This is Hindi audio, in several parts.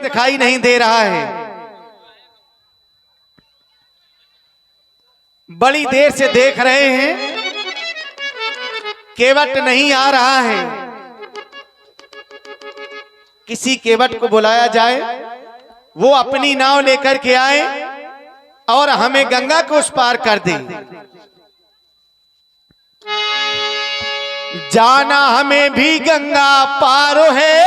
दिखाई नहीं दे रहा है। बड़ी देर से देख रहे हैं, केवट नहीं आ रहा है। किसी केवट को बुलाया जाए, वो अपनी नाव लेकर के आए और हमें गंगा को उस पार कर दे। जाना हमें भी गंगा पार है,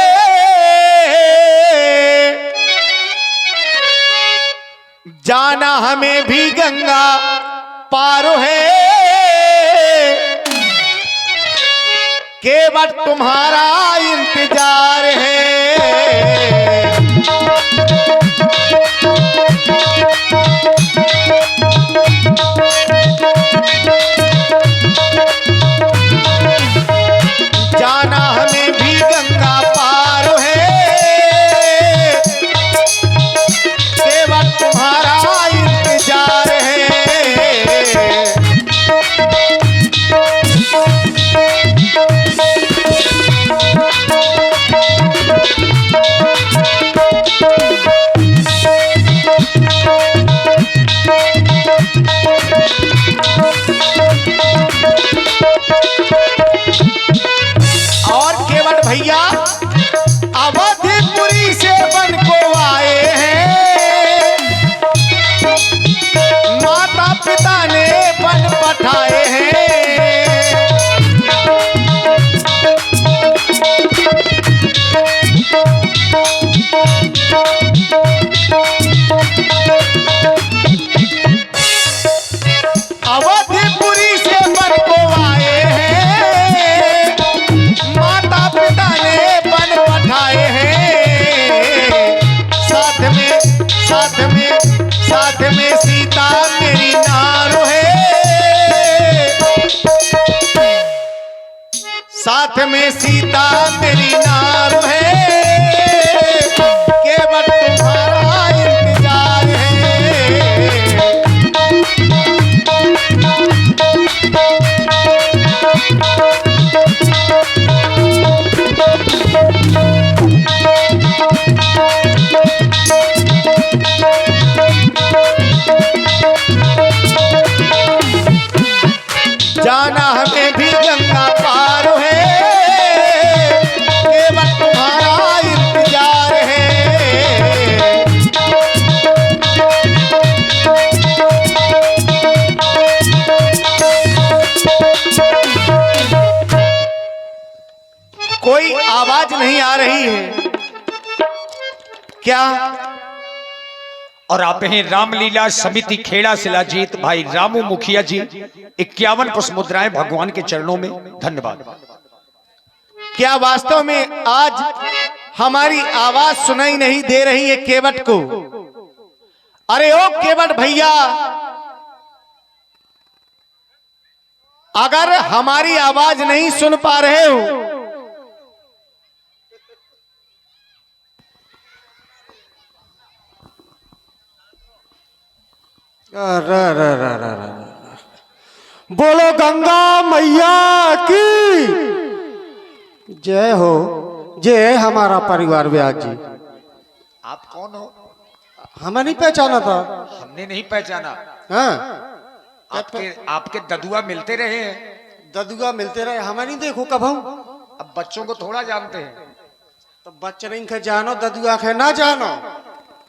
जाना हमें भी गंगा पार है। केवट तुम्हारा इंतजार है। जाना हमें भी गंगा पार है, केवट तुम्हारा इंतजार है। और केवट भैया अवधपुरी से बन को आए हैं, माता पिता ने बन पठाए हैं। अवधपुरी से बन को आए हैं, माता पिता ने बन पठाए हैं। साथ में साथ में साथ में सीता मेरी नारो है, साथ में सीता मेरी नारो है। केवट तुम्हारा इंतजार है। जाना हमें भी गंगा पार है, केवट तुम्हारा इंतजार है। कोई आवाज नहीं आ रही है क्या? और आप हैं रामलीला समिति खेड़ा शिलाजीत भाई रामू मुखिया जी, 51 पुष्प मुद्राएं भगवान के चरणों में। धन्यवाद। क्या वास्तव में आज हमारी आवाज सुनाई नहीं दे रही है केवट को? अरे ओ केवट भैया, अगर हमारी आवाज नहीं सुन पा रहे हो बोलो गंगा मैया की जय हो। जय हमारा परिवार व्यास जी। आप कौन हो? हमें नहीं पहचाना था। हमने नहीं पहचाना। हाँ? आपके ददुआ मिलते रहे हैं। ददुआ मिलते रहे, हमें नहीं देखो कब हम। अब बच्चों को थोड़ा जानते हैं। तो बच्चे नहीं के जानो, ददुआ के ना जानो।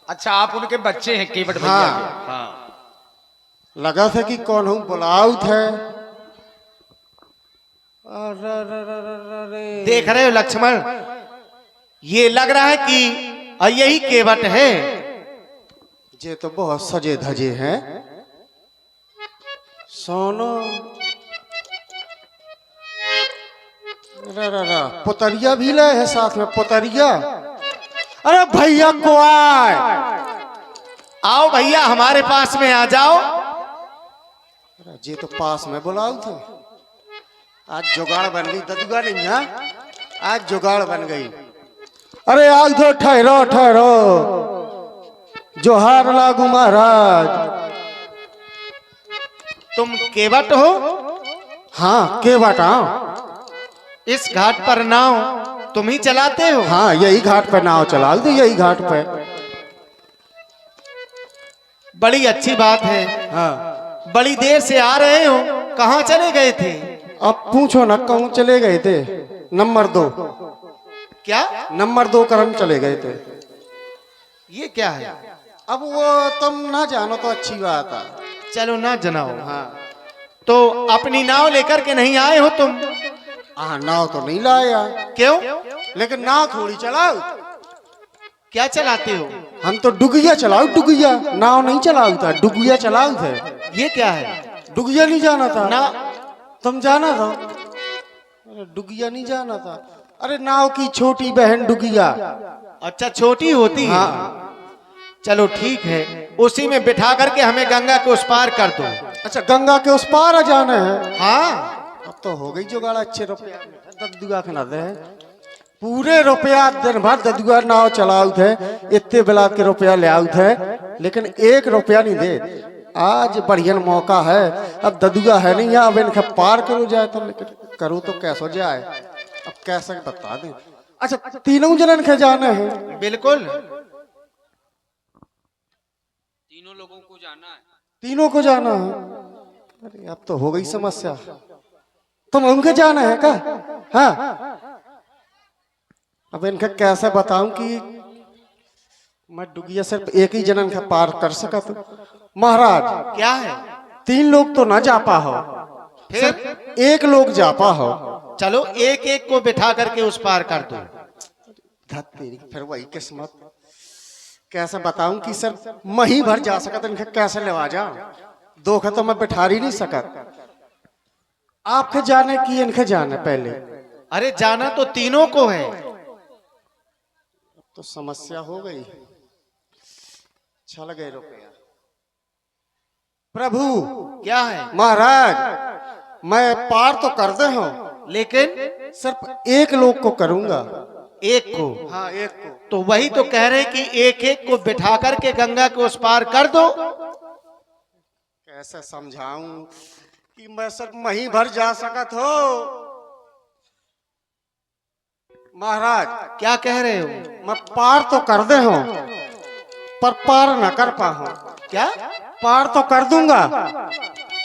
अच्छा, आप उनके बच्चे हैं केवट भैया हाँ। के? हाँ। लगा था कि कौन हूँ, बुलाऊ थे। देख रहे हो लक्ष्मण, ये लग रहा है कि यही केवट है। ये तो बहुत सजे धजे हैं। सोनो पुतरिया भी ले है साथ में, पुतरिया। अरे भैया को आए, आओ भैया हमारे पास में आ जाओ। जे तो पास में बुलाऊ थे। आज जुगाड़ बन गई, ददुआ नहीं है, आज जुगाड़ बन गई। अरे आज तो ठहरो ठहरो, जोहार लागू महाराज। तुम केवट हो? हाँ केवट। हाँ, इस घाट पर नाव तुम ही चलाते हो? हाँ, यही घाट पे नाव चला दो, यही घाट पे। बड़ी अच्छी बात है। हाँ, बड़ी देर से आ रहे हो, कहाँ चले गए थे? अब पूछो ना, कहूँ चले गए थे? नंबर 2। क्या? नंबर 2 करम चले गए थे। ये क्या है? अब वो तुम ना जानो तो अच्छी बात है। चलो ना जनाओ। हाँ, तो अपनी नाव लेकर के नहीं आए हो तुम? हाँ, नाव तो नहीं लाया, क्यों? लेकिन नाव थोड़ी चलाओ। क्या चलाते हो? हम तो डुगिया चलाओ, डुगिया। नाव नहीं चलाऊ था, डुगिया चलाऊ थे। ये क्या है? डुगिया नहीं जाना था ना। तुम जाना था? अरे डुगिया नहीं जाना था। अरे नाव की छोटी बहन डुगिया। अच्छा, छोटी होती है। हाँ। चलो ठीक है, उसी में बिठा करके हमें गंगा के उस पार कर दो। अच्छा, गंगा के उस पार जाना है? हाँ। अब तो हो गई जुगाड़। अच्छे रुपया ददुआ खिला दे। पूरे रुपया दिन भर ददुआ नाव चलाऊ थे, इतने बिला के रुपया ले आऊ थे, लेकिन 1 रुपया नहीं दे। आज बढ़िया मौका है, अब ददुआ है नहीं, अब इनके पार करो जाए तो, लेकिन करो तो कैसे जाए? अब कैसे बता दें। अच्छा, तीनों जनन के जाना है? बिल्कुल, तीनों लोगों को जाना है। तीनों को जाना है? अरे अब तो हो गई समस्या। तुम उनके जाना है क्या? हाँ। अब इनका कैसे बताऊं कि मैं डुगिया सिर्फ एक ही जनन का पार कर सका? तो महाराज, क्या है? 3 लोग तो ना जा पा हो, फिर 1 लोग जा पा हो। चलो एक एक को बिठा करके उस पार कर दो। धत तेरी, फिर वही किस्मत। कैसे बताऊं कि सिर्फ मैं ही भर जा सका, तो इनका कैसे लेवा जा? 2 का तो मैं बिठा ही नहीं सका। आपके जाने की इनके जाने पहले? अरे जाना तो तीनों को है। तो समस्या हो गई। चल गए रुपया। प्रभु, क्या है? महाराज, मैं पार तो कर दे हूं, लेकिन सिर्फ 1 लोग को करूंगा। एक को? हाँ, 1 को। तो वही तो कह रहे कि एक एक को बिठा करके गंगा को उस पार कर दो। कैसे समझाऊं कि मैं सिर्फ मही भर जा सकत हो? महाराज, क्या कह रहे हो? मैं पार तो कर दे हूं, पर पार न कर पाऊं। क्या? पार तो कर दूंगा,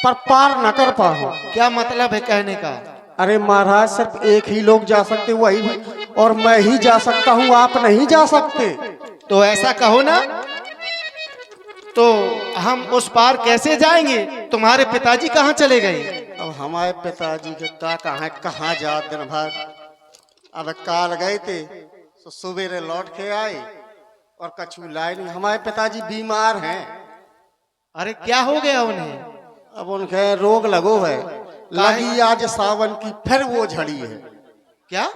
पर पार न कर पाऊं। क्या मतलब है कहने का? अरे महाराज, सिर्फ 1 ही लोग जा सकते, वही, और मैं ही जा सकता हूँ, आप नहीं जा सकते। तो ऐसा कहो ना, तो हम उस पार कैसे जाएंगे? तुम्हारे पिताजी कहाँ चले गए? अब हमारे पिताजी के कहाँ जा दिन भर। अब काल गए थे तो सवेरे लौट के आए और कछु लाए नहीं। हमारे पिताजी बीमार हैं। अरे क्या हो गया उन्हें? अब उनके रोग लगो है। लगी आज सावन की फिर वो झड़ी है। क्या?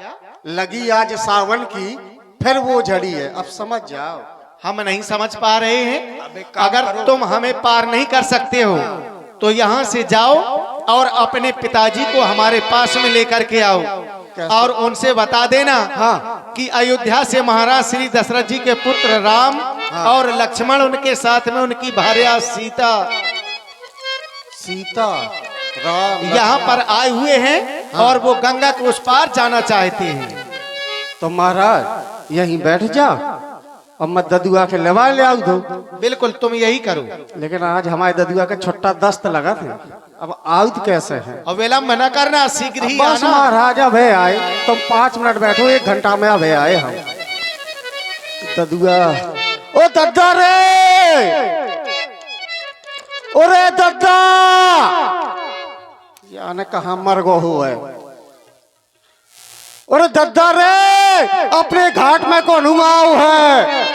लगी आज सावन की फिर वो झड़ी है। अब समझ जाओ। हम नहीं समझ पा रहे हैं। अगर तुम हमें पार नहीं कर सकते हो तो यहाँ से जाओ और अपने पिताजी को हमारे पास में लेकर के आओ और उनसे बता देना कि अयोध्या से महाराज श्री दशरथ जी के पुत्र राम और लक्ष्मण, उनके साथ में उनकी भार्या सीता राम यहाँ पर आए हुए हैं और वो गंगा के उस पार जाना चाहते हैं। तो महाराज यहीं बैठ जाओ और मैं ददुआ के लेवा ले आऊ दो। बिल्कुल, तुम यही करो। लेकिन आज हमारे ददुआ का छोटा दस्त लगा था। अब आउत कैसे है? और विलम्ब न करना, शीघ्र ही बस आना। महाराज अबे आए, तुम 5 मिनट बैठो, 1 घंटा में अबे आए हम। ददुआ, ओ दद्दा रे, ओरे दद्दा, याने कहा मर गो हुआ है। ओरे दद्दा रे, अपने घाट में कौन हुआऊ है?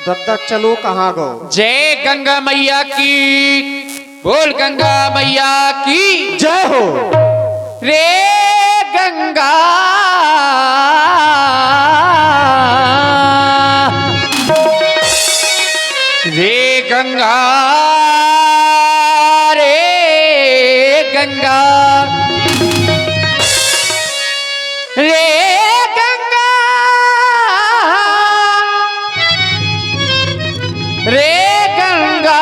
दद्दा चलो, कहाँ गो? जय गंगा मैया की, बोल गंगा मैया की जय हो। रे गंगा रे गंगा रे गंगा रे गंगा रे गंगा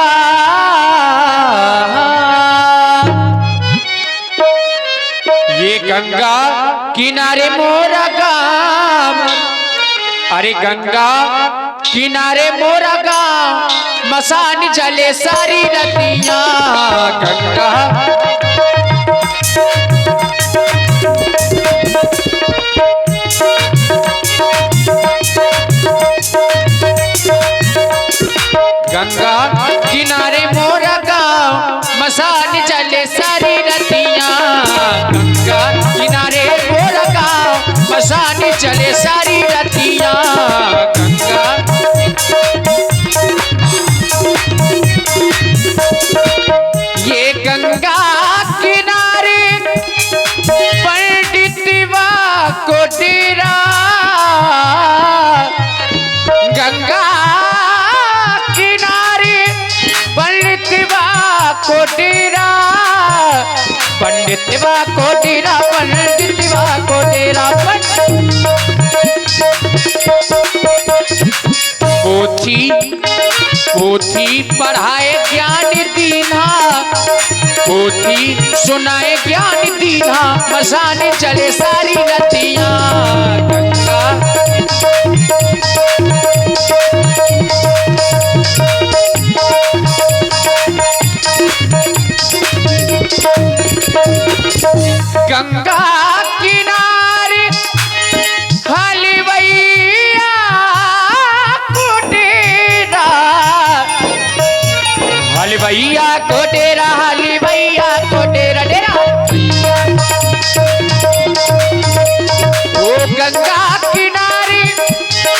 ये गंगा किनारे मोरा गाँव, अरे गंगा किनारे मोरा गाँव, मसान जले सारी रतियां। गंगा गंगा किनारे मोरा गाँव, मसान जले सारी रतियां। गंगा किनारे मोरा गाँव, मसान जले सारी रतियां। गंगा ये गंगा किनारे पंडितवा को डेरा, गंगा कोटेरा पंडितवा कोटेरा, पंडितवा कोटेरा। पोथी पोथी पढ़ाए ज्ञान दीना, पोथी सुनाए ज्ञान दीना, मसान चले सारी रतियां। गंगा गंगा किनारे हलवैया कोटेरा, हलवैया कोटेरा, हलवैया कोटेरा डेरा। ओ गंगा किनारे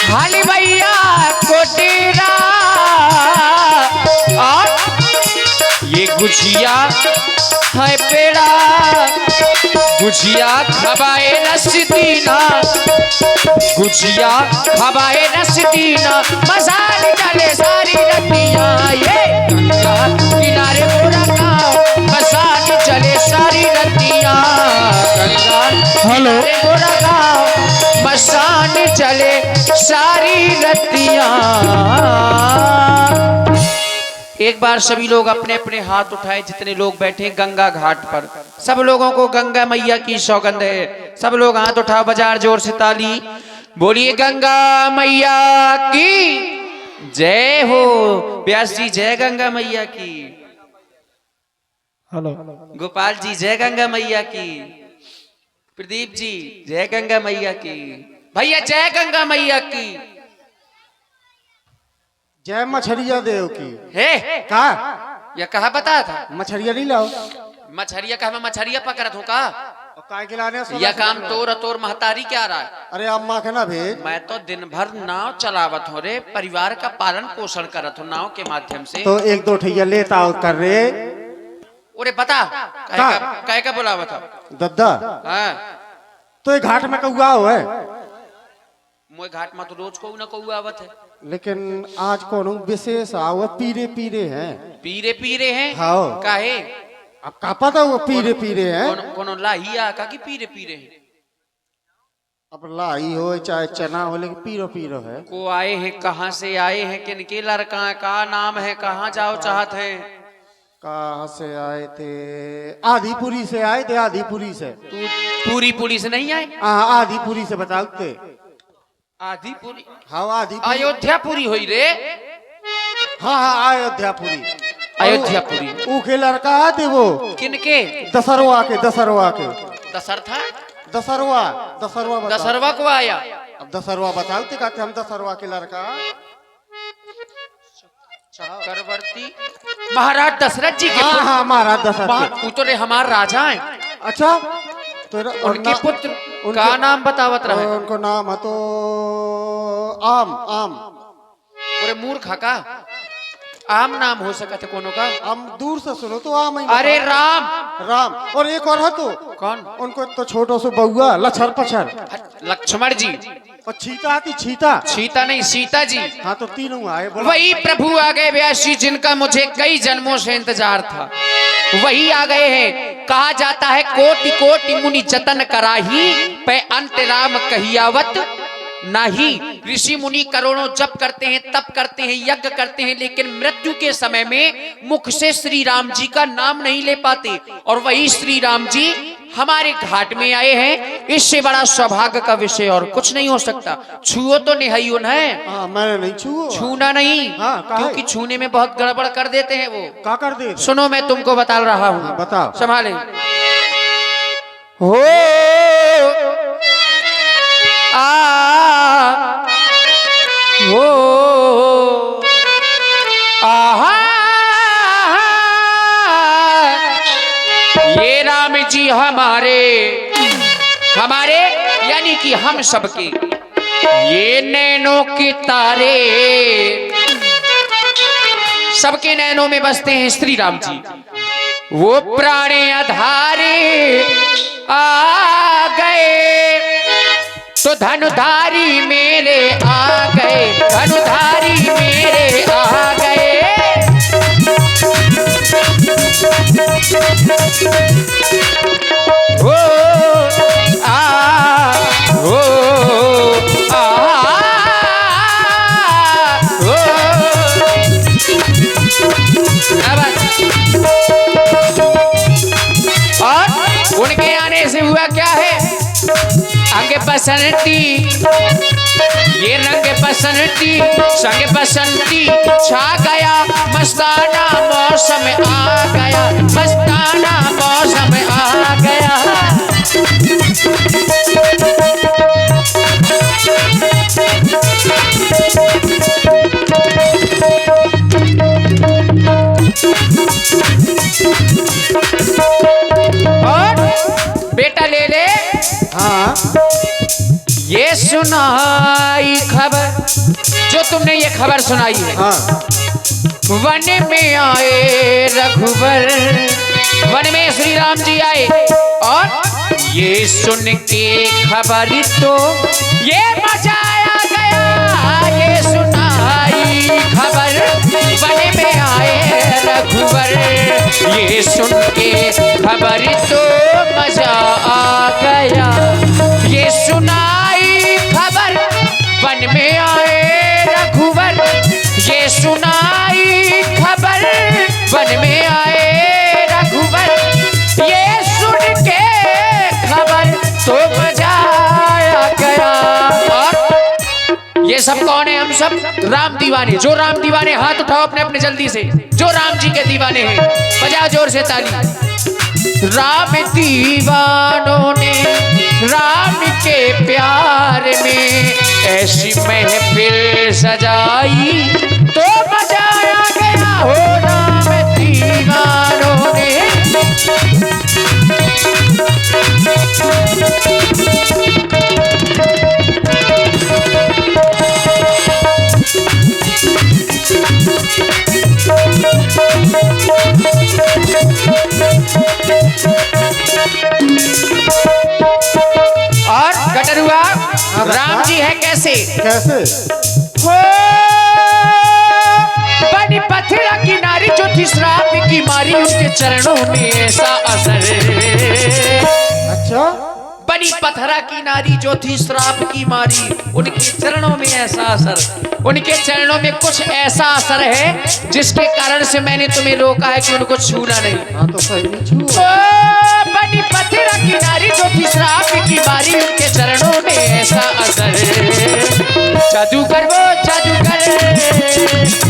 हलवैया कोटेरा, और ये गुझिया है पेड़ा, गुझिया खबाए रस दीना, गुझिया खबाए रस दीना, मसान चले सारी रतियां। ये गंगा किनारे मोरा गाँव, मसान चले सारी रतियां। गंगा किनारे मोरा गाँव, मसान चले सारी रतियां। एक बार सभी लोग अपने अपने हाथ उठाएं, जितने लोग बैठे गंगा घाट पर। सब लोगों को गंगा मैया की सौगंध है। सब लोग हाथ उठाओ, बाजार जोर से ताली। बोलिए गंगा मैया की जय हो। व्यास जी जय गंगा मैया की। हेलो गोपाल जी जय गंगा मैया की। प्रदीप जी जय गंगा मैया की। भैया जय गंगा मैया की। जय मछरिया देव की। हे का या कहा बताया था? मछरिया नहीं लाओ। मछरिया का मैं मछरिया पकड़त हूँ का? और काय के लाने यह काम तोर महतारी क्या रहा है? अरे अम्मा के ना भेज। मैं तो दिन भर नाव चलावत हो रे, परिवार का पालन पोषण करत हो नाव के माध्यम से। तो एक दो ठैया लेता आओ कर रे। अरे बता कहे का बुलावा था दद्दा? हाँ तो ये घाट में कौआ हो है? मोए घाट में तो रोज को न कौआ आवत है, लेकिन आज कौन विशेष आओ पीरे पीरे हैं। पीरे पीरे हैं? हाँ। काहे? अब का पता वो पीरे पीरे हैं? कौन लाहिया का कि पीरे पीरे हैं? अब लाई हो चाहे चना हो, लेकिन पीरो पीरो है। को आए हैं, कहाँ से आए हैं, किनके लड़का है, का नाम है, कहाँ जाओ चाहत हैं? कहाँ से आए थे? आदिपुरी से आए थे। आदिपुरी से। तू पूरी से नहीं आए? हाँ आदिपुरी से बताओ थे। आदिपुरी? हाँ आदिपुरी। अयोध्यापुरी हुई रे। हाँ हाँ अयोध्यापुरी। अयोध्यापुरी ऊके लड़का आते वो किनके? दशरवा के। दशरवा के। दशरथा? दशरवा। दशरवा बताओ। दशरवा को आया? अब दशरवा बताओ थे कहते हम दशरवा के लड़का। चक्रवर्ती महाराज दशरथ जी के। हाँ हाँ महाराज दशरथ। तू तो रे हमार राजा है। अच्छा तो उनके पुत्र का नाम बतावत रहे? उनको नाम है तो आम। आम। अरे मूर्खा का आम नाम हो सकता है कोनो का? हम दूर से सुनो तो आम ही। अरे राम। राम। और एक और है तो कौन? उनको तो छोटो से बउआ लछर पछर। लक्ष्मण जी। और चीता आती। चीता। सीता नहीं सीता जी। हाँ तो तीनों आए। वही प्रभु आ गए व्यास जी, जिनका मुझे कई जन्मों से इंतजार था। वही आ गए हैं। कहा जाता है कोटि कोटि मुनि जतन कराही, पे अंत राम कहियावत नहीं। ऋषि मुनि करोड़ों जप करते हैं, तप करते हैं, यज्ञ करते हैं, लेकिन मृत्यु के समय में मुख से श्री राम जी का नाम नहीं ले पाते। और वही श्री राम जी हमारे घाट में आए हैं, इससे बड़ा सौभाग्य का विषय और कुछ नहीं हो सकता। छुओ तो निहाइयो न है, हाँ मैंने नहीं छूना नहीं। हाँ, काहे? क्योंकि छूने में बहुत गड़बड़ कर देते हैं वो। का कर दे? सुनो मैं तुमको बता रहा हूँ, हाँ, बताओ। संभाले। हो आ हो आहा, ये राम जी हमारे यानी कि हम सबके ये नैनों के तारे, सबके नैनों में बसते हैं श्री राम जी। वो प्राणे आधारे आ गए तो धनुधारी मेरे आ गए, धनुधारी मेरे आ गए। हो आ हो आ हो। और उनके आने से हुआ क्या है? आगे बसंती, ये रंग बसंती संग बसंती छा गया, मस्ताना मौसम आ गया, मस्ताना मौसम आ गया। और बेटा ले ले। हाँ ये सुनाई खबर, जो तुमने ये खबर सुनाई है। हाँ वन में आए रघुवर, वन में श्री राम जी आए और ये सुन के खबर तो ये मचाया गया। ये सुनाई खबर, वन में आए रघुवर, ये सुन के खबर तो मजा आ गया। ये सुनाई खबर, वन में आए रघुवर, ये सुनाई खबर, वन में आए रघुवर, ये सुन के खबर तो मजा आ गया। और ये सब कौन है? हम सब राम दीवाने। जो राम दीवाने हाथ उठाओ अपने अपने जल्दी से, जो राम जी के दीवाने हैं, बजाओ जोर से ताली। राम दीवानों ने राम के प्यार में ऐसी महफिल सजाई तो मचाया गया हो। राम दीवानों ने और गटरुआ राम जी है कैसे? कैसे? हो बनी पत्थरा की नारी जो थी श्राप की मारी, उनके चरणों में ऐसा असर। अच्छा बनी पत्थरा की नारी जो थी श्राप की मारी, उनके चरणों में ऐसा असर। उनके चरणों में कुछ ऐसा असर है जिसके कारण से मैंने तुम्हें रोका है कि उनको छूना नहीं। हाँ तो सही नहीं छू। बनी पत्थरा की नारी जो थी श्राप की मारी, उनके चरणों में ऐसा असर। जादूगर वो जादूगर,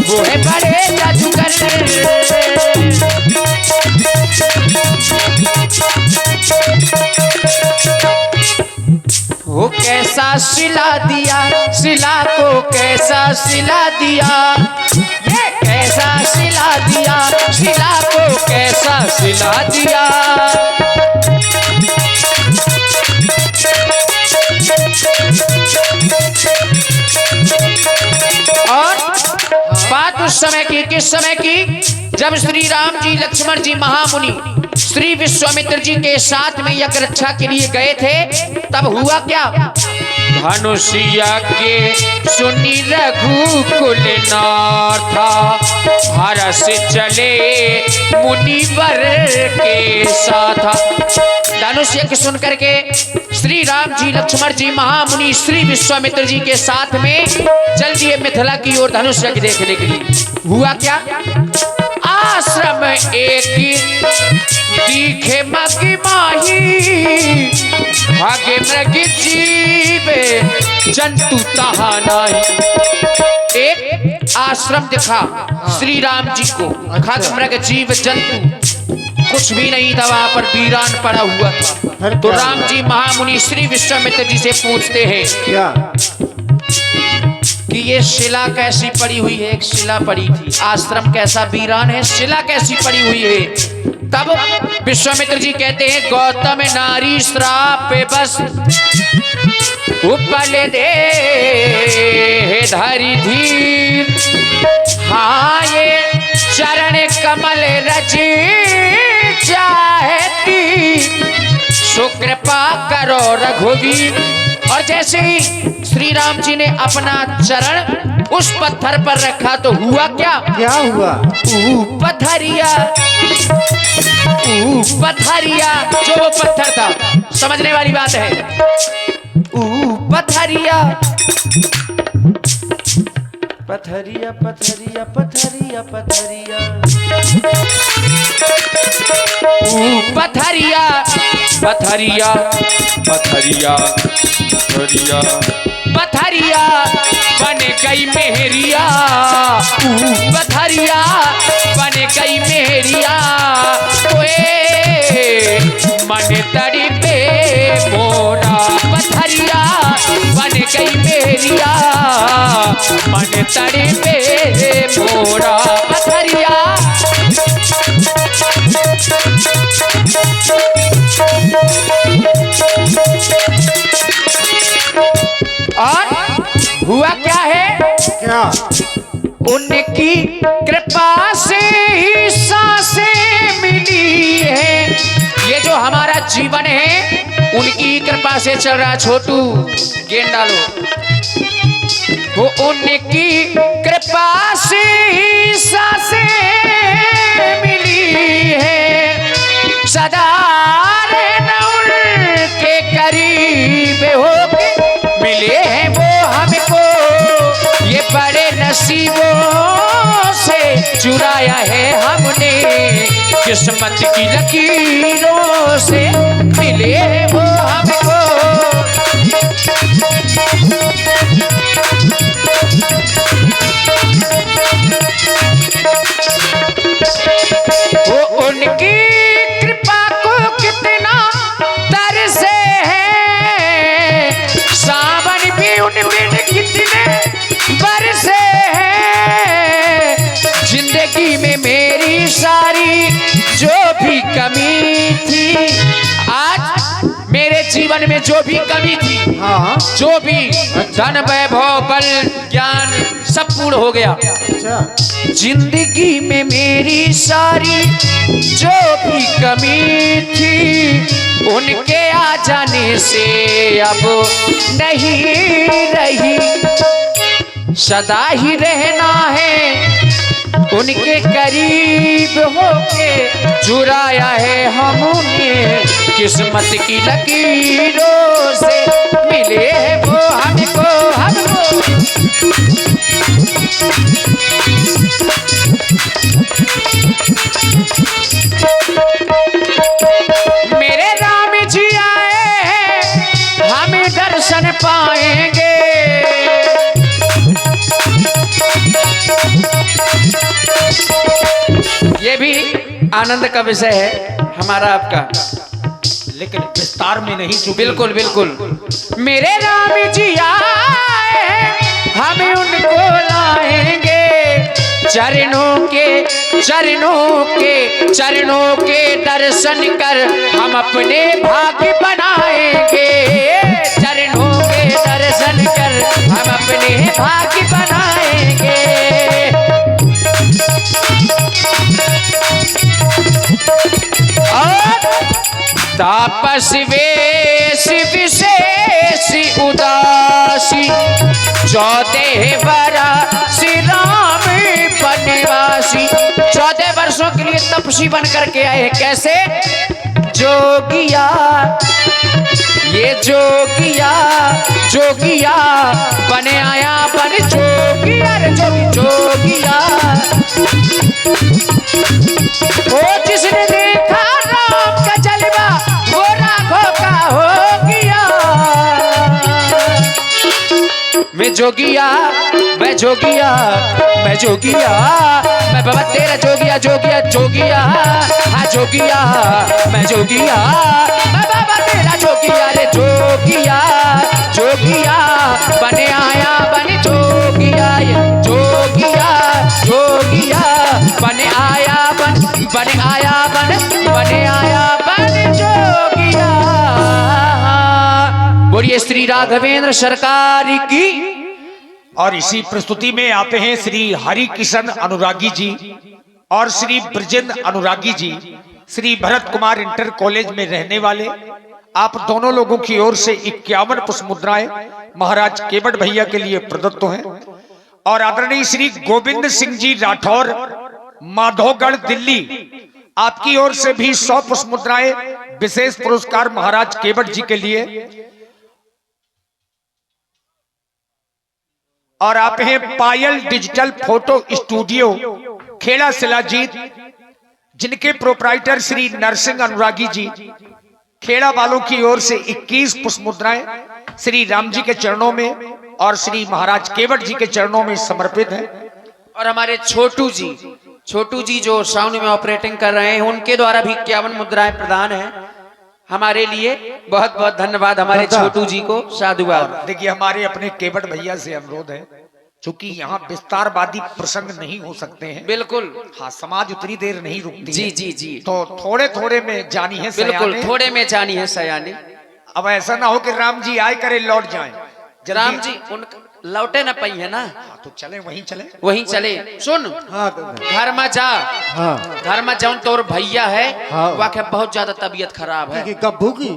वो है बड़े जादूगर। वो कैसा सिला दिया, सिला को कैसा सिला दिया, ये कैसा सिला दिया, सिला को कैसा सिला दिया। और बात उस समय की, किस समय की? जब श्री राम जी लक्ष्मण जी महामुनि श्री विश्वामित्र जी के साथ में यज्ञ रक्षा के लिए गए थे, तब हुआ क्या? धनुषिया के सुनी रघुकुल नाथा, हरस चले मुनिवर के साथ। धनुष यज्ञ सुन करके श्री राम जी लक्ष्मण जी महामुनि श्री विश्वामित्र जी के साथ में चल दिए मिथिला की ओर धनुष यज्ञ देखने के लिए। हुआ क्या? आश्रम एक दिखे मगी माही भागे मृग जीवे जंतु तहा नाही। एक आश्रम दिखा श्री राम जी को, खग मृग जीव जंतु कुछ भी नहीं था, वहां पर वीरान पड़ा हुआ था। तो राम जी महामुनि श्री विश्वामित्र जी से पूछते हैं क्या कि ये शिला कैसी पड़ी हुई है। एक शिला पड़ी थी, आश्रम कैसा वीरान है, शिला कैसी पड़ी हुई है। तब विश्वामित्र जी कहते हैं गौतम नारी श्राप पे बस उपल दे धरी धीर। हाँ ये चरण कमल रची चाहती सुकृपा करो रघुवीर। और जैसे ही श्री राम जी ने अपना चरण उस पत्थर पर रखा तो हुआ क्या? क्या हुआ? पत्थरिया पत्थरिया, जो वो पत्थर था, समझने वाली बात है। पत्थरिया पत्थरिया पत्थरिया पत्थरिया पत्थरिया पत्थरिया पत्थरिया पत्थरिया पत्थरिया पत्थरिया बन गई मेहरिया। पत्थरिया बन गई मेहरिया, ओए मन तड़ी पे मोरा। पत्थरिया बन गई मेहरिया, मन तड़ी पे मोरा। पत्थरिया और हुआ क्या है? क्या? उनकी कृपा से ही सांसें मिली है। ये जो हमारा जीवन है उनकी कृपा से चल रहा। छोटू गेंद डालो। वो उनकी कृपा से ही सांसें मिली है। सदा रहना उनके करीब होके मिले हैं वो हमको। ये बड़े नसीबों से चुराया है हमने, किस्मत की लकीरों से मिले हैं वो हमको। वो उनकी कृपा को कितना तरसे है, सावन भी उन बिन कितने बरसे है। जिंदगी में मेरी सारी जो भी कमी थी, आज मेरे जीवन में जो भी कमी थी, हाँ जो भी धन वैभव बल ज्ञान सब पूर्ण हो गया। अच्छा। जिंदगी में मेरी सारी जो भी कमी थी, उनके आ जाने से अब नहीं रही। सदा ही रहना है उनके करीब होके, चुराया है हमने किस्मत की लकीरों से। मिले हैं वो हमको मेरे राम जी आए हैं, हम दर्शन पाएंगे। ये भी आनंद का विषय है हमारा आपका, लेकिन विस्तार में नहीं चुके। बिल्कुल बिल्कुल। मेरे राम जी आए हैं, हम उनको लाएंगे। चरणों के दर्शन कर हम अपने भाग्य बनाएंगे। चरणों के दर्शन कर हम अपने भाग्य बनाएंगे। और तापस वेश विशेष उदासी, 14 वर्ष राम बनवासी। 14 वर्षों के लिए तपस्वी बन करके आए हैं। कैसे? जोगिया, ये जोगिया जोगिया बने आया बन जोगिया रे जोगिया। ओ जिसने देखा जोगिया मैं जोगिया मैं जोगिया मैं बाबा तेरा जोगिया जोगिया जोगिया हाँ जोगिया मैं जोगिया मैं बाबा तेरा जोगिया रे जोगिया जोगिया बने आया बने जोगिया ये जोगिया जोगिया बने आया बने आया बने आया बने जोगिया। बोलिए श्री राघवेंद्र सरकार की। और इसी प्रस्तुति में आते हैं श्री हरि किशन अनुरागी जी और श्री ब्रजेंद्र अनुरागी जी, श्री भरत कुमार इंटर कॉलेज में रहने वाले। आप दोनों लोगों की ओर से 51 पुष्प मुद्राएं महाराज केवट भैया के लिए प्रदत्त हैं। और आदरणीय श्री गोविंद सिंह जी राठौर माधोगढ़ दिल्ली, आपकी ओर से भी 100 पुष्प मुद्राएं विशेष पुरस्कार महाराज केवट जी के लिए। और आप हैं Payal digital photo studio Kheda Shilajit, जिनके प्रोप्राइटर श्री नरसिंह अनुरागी जी, खेड़ा वालों की ओर से 21 पुष्प मुद्राएं श्री राम जी के चरणों में और श्री महाराज केवट जी के चरणों में समर्पित है। और हमारे छोटू जी जो साउंड में ऑपरेटिंग कर रहे हैं, उनके द्वारा भी 51 मुद्राएं प्रदान है हमारे लिए। बहुत बहुत धन्यवाद हमारे छोटू जी को, साधुवाद। देखिए हमारे अपने केवट भैया से अनुरोध है, चूंकि यहाँ विस्तारवादी प्रसंग नहीं हो सकते हैं। बिल्कुल हाँ, समाज उतनी देर नहीं रुकती जी है। जी जी, तो थोड़े थोड़े में जानी है बिल्कुल सयाने। थोड़े में जानी है सयानी। अब ऐसा ना हो कि राम जी आए करे लौट जाएं। राम जी उन लौटे ना पाई है ना, तो चले वहीं चले वहीं चले। सुन, हाँ घर में जा, हाँ घर में जाऊं तोर भैया है, हाँ। वाकई बहुत ज्यादा तबीयत खराब है। कि गब्बू की।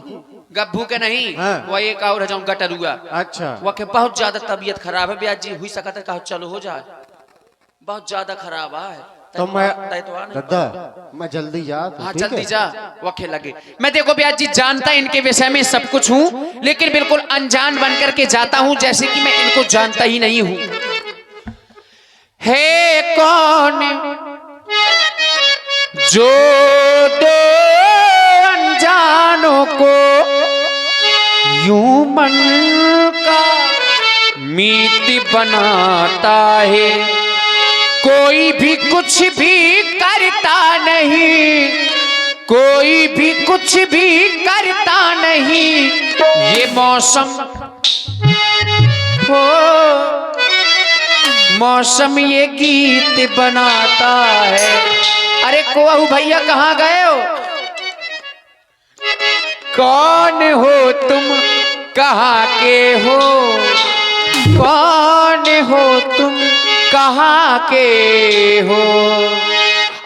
गब्बू के नहीं, हाँ। वो एक और है जाऊं गटरुआ। अच्छा वाकई बहुत ज्यादा तबीयत खराब है। ब्याज जी हुई सकता है, कहो चलो हो जाए, बहुत ज्यादा खराब है। तो मैं नहीं। दादा मैं जल्दी जा। हाँ जल्दी जा, वखे लगे। मैं देखो ब्याज जी जानता इनके विषय में सब कुछ हूँ, लेकिन बिल्कुल अनजान बनकर के जाता हूँ, जैसे कि मैं इनको जानता ही नहीं हूँ। हे कौन जो दो अनजानों को यूं मन का मीत बनाता है, कोई भी कुछ भी करता नहीं, कोई भी कुछ भी करता नहीं, ये मौसम हो मौसम ये गीत बनाता है। अरे कोहू भैया कहाँ गए हो? कौन हो तुम, कहाँ के हो, कौन हो तुम, कहाँ के हो?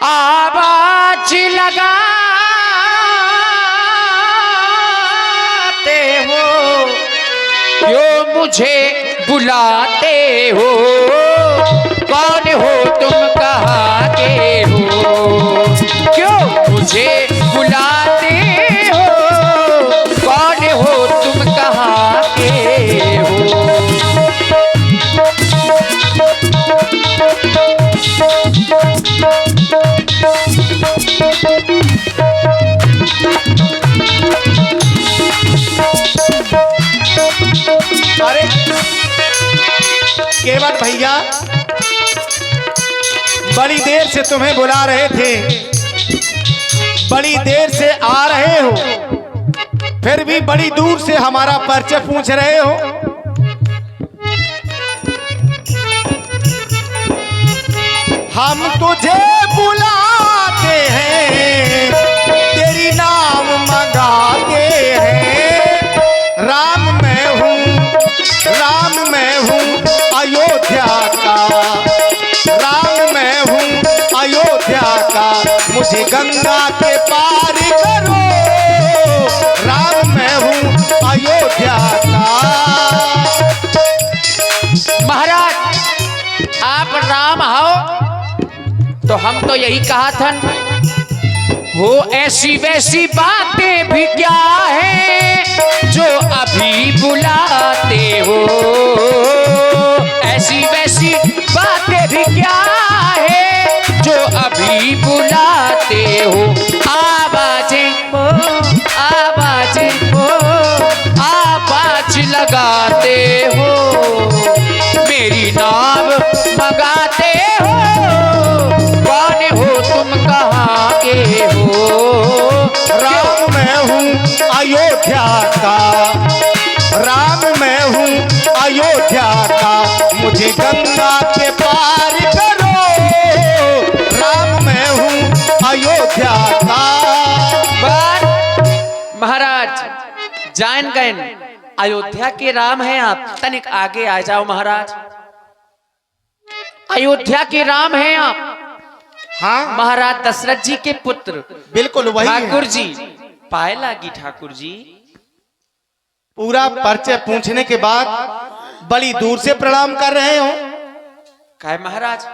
आवाज लगाते हो, क्यों मुझे बुलाते हो? कौन हो तुम, कहाँ के हो, क्यों मुझे बुलाते हो? कौन हो तुम, कहाँ के हो? अरे केवट भैया, बड़ी देर से तुम्हें बुला रहे थे, बड़ी देर से आ रहे हो, फिर भी बड़ी दूर से हमारा परिचय पूछ रहे हो। हम तुझे बुलाते हैं, तेरी नाम मंगाते हैं। राम मैं हूँ, राम मैं हूँ अयोध्या का, राम मैं हूँ अयोध्या का, मुझे गंगा के पार करो। राम मैं हूँ अयोध्या का। महाराज आप राम हो तो हम तो यही कहा था, हो ऐसी वैसी बातें भी क्या है जो अभी बुलाते हो? ऐसी वैसी बातें भी क्या है जो अभी बुलाते हो? आवाजें हो, आवाजें हो, आवाज लगाते हो, मंगाते हो, कौन हो तुम कहाँ के हो। राम मैं हूँ अयोध्या का, राम मैं हूँ अयोध्या का, मुझे गंगा के पार करो। राम मैं हूँ अयोध्या का। महाराज जान गए अयोध्या के राम हैं आप, तनिक आगे आ जाओ महाराज। अयोध्या के राम हैं आप, हाँ महाराज दशरथ जी के पुत्र बिल्कुल वही है। ठाकुर जी। पाए लागी ठाकुर जी। पूरा परिचय पूछने के बाद बड़ी दूर से प्रणाम कर रहे हो। कहे महाराज